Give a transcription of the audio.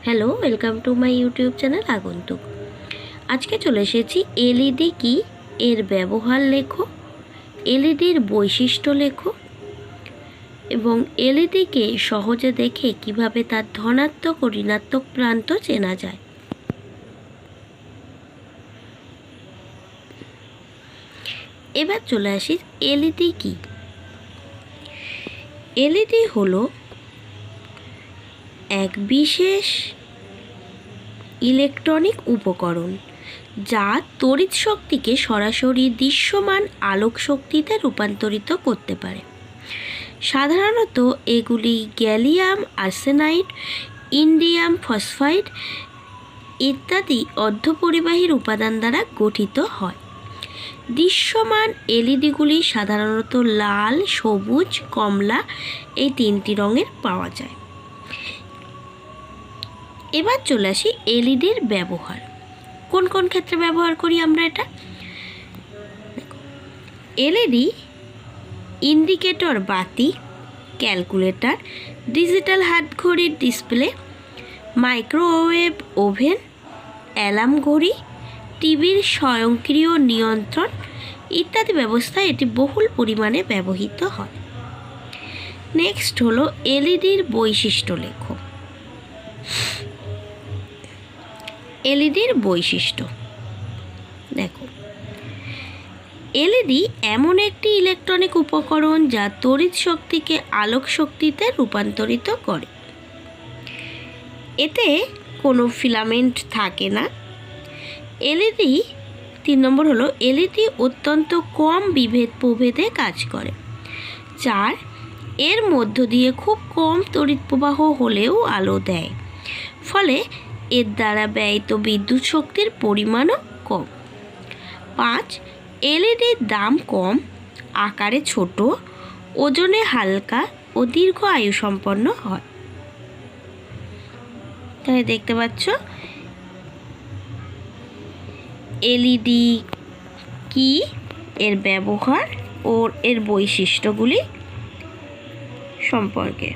Hello, welcome to my YouTube channel আগন্তুক। আজকে চলে এসেছি এলইডি কি, এর ব্যবহার লেখো, এলইডির বৈশিষ্ট্য লেখো এবং এলইডিকে সহজে দেখে কিভাবে তার ধনাত্মক ও ঋণাত্মক প্রান্ত চেনা যায়। এবার চলে আসি এলইডি কি। এলইডি হলো এক বিশেষ ইলেকট্রনিক উপকরণ যা তড়িৎ শক্তিকে সরাসরি দৃশ্যমান আলোক শক্তিতে রূপান্তরিত করতে পারে। সাধারণত এগুলি গ্যালিয়াম আর্সেনাইড, ইন্ডিয়াম ফসফাইড ইত্যাদি অর্ধপরিবাহীর উপাদান দ্বারা গঠিত হয়। দৃশ্যমান এলইডিগুলি সাধারণত লাল, সবুজ, কমলা এই তিনটি রঙের পাওয়া যায়। এবার চলে আসি এলইডির ব্যবহার। কোন কোন ক্ষেত্রে ব্যবহার করি আমরা এটা? এলইডি ইন্ডিকেটর বাতি, ক্যালকুলেটর, ডিজিটাল হাতঘড়ির ডিসপ্লে, মাইক্রোওয়েভ ওভেন, অ্যালার্ম ঘড়ি, টিভির স্বয়ংক্রিয় নিয়ন্ত্রণ ইত্যাদি ব্যবস্থায় এটি বহুল পরিমাণে ব্যবহৃত হয়। নেক্সট হলো এলইডির বৈশিষ্ট্য লেখো। এলইডির বৈশিষ্ট্য দেখো, এলইডি এমন একটি ইলেকট্রনিক উপকরণ যা তড়িৎ শক্তিকে আলোক শক্তিতে রূপান্তরিত করে। এতে কোনো ফিলামেন্ট থাকে না। এলইডি 3 নম্বর হলো এলইডি অত্যন্ত কম বিভেদ প্রভেদে কাজ করে। 4, এর মধ্য দিয়ে খুব কম তড়িৎ প্রবাহ হলেও আলো দেয়, ফলে এর দ্বারা ব্যয়িত বিদ্যুৎ শক্তির পরিমাণও কম। 5, এলইডির দাম কম, আকারে ছোট, ওজনে হালকা ও দীর্ঘ আয়ু সম্পন্ন হয়। তাহলে দেখতে পাচ্ছ এলইডি কি, এর ব্যবহার ও এর বৈশিষ্ট্যগুলি সম্পর্কে।